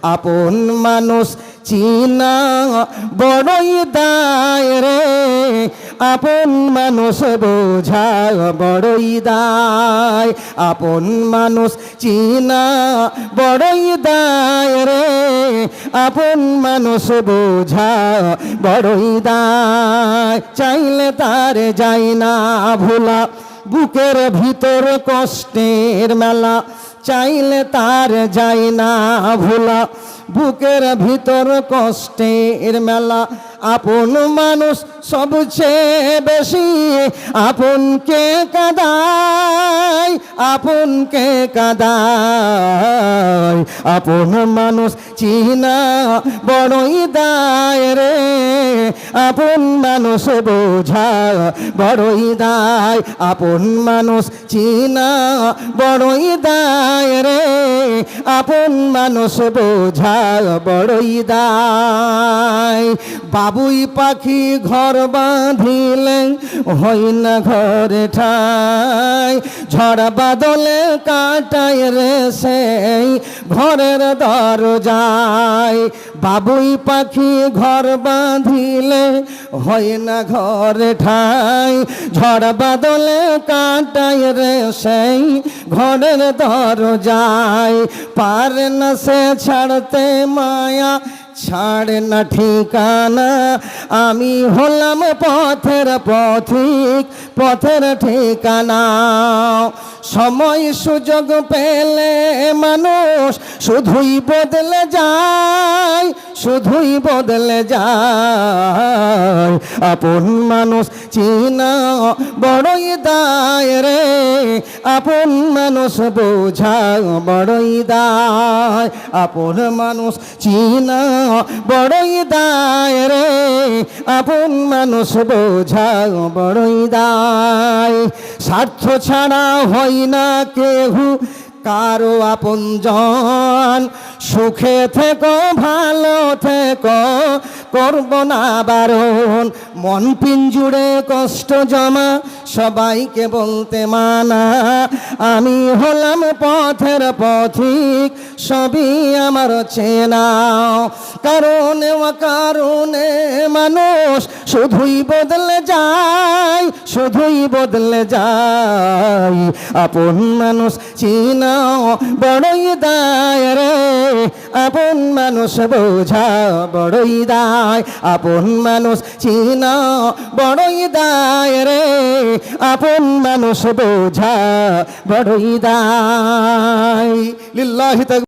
আপন মানুষ চিনা বড়ই দায় রে, আপন মানুষ বোঝা বড়ই দায়, আপন মানুষ চিনা বড়ই দায় রে, আপন মানুষ বোঝা বড়ই দায়। চাইলে তার যায় না ভোলা, বুকের ভিতর কষ্টের মেলা, চাইলে তার যায় না ভোলা, বুকের ভিতর কষ্টের মেলা। আপন মানুষ সবচেয়ে বেশি আপনকে কাঁদায়, আপনকে কাঁদায়, আপন মানুষ চিনা বড়ই দায় রে, আপন মানুষ বোঝা বড়ই দায়, আপন মানুষ চিনা বড়ই দায় রে, আপন মানুষ বোঝা বড়ই দায়। বাবুই পাখি ঘর বাঁধিলে হই না ঘরে ঠাই, ঝড় বাদলে কাটায় রে সেই ঘরের দরজায়। বাবুই পাখি ঘর বাঁধিলে হয় না ঘরে ঠাই, ঝড় বাদলে কাটায় রে সেই ঘরের দরজায়। পারে না সে ছাড়তে মায়া, ছাড়ে না ঠিকানা, আমি হলাম পথের পথিক, পথের ঠিকানা। সময় সুযোগ পেলে মানুষ শুধুই বদলে যায়, শুধুই বদলে যায়, আপন মানুষ চিনা বড়ই দায় রে, আপন মানুষ বোঝা বড়ই দায়, আপন মানুষ চিনা বড়ই দায় রে, আপন মানুষ বোঝা বড়ই দায়। স্বার্থ ছাড়া হয় না কেহু কারো আপনজন, সুখে থেকো ভালো থেকো করব না বারণ, মন পিঞ্জুড়ে কষ্ট জমা সবাইকে বলতে মানা, আমি হলাম পথের পথিক সবই আমার চেনা। কারণে অকারণে মানুষ শুধুই বদলে যায়, শুধুই বদলে যায়, আপন মানুষ চিনা বড়ই দায় রে, আপন মানুষ বোঝা বড়ই দায়, আপন মানুষ চিনা বড়ই দায় রে, আপন মানুষ বোঝা বড়ই দায়। লিল্লাহি তাকবীর।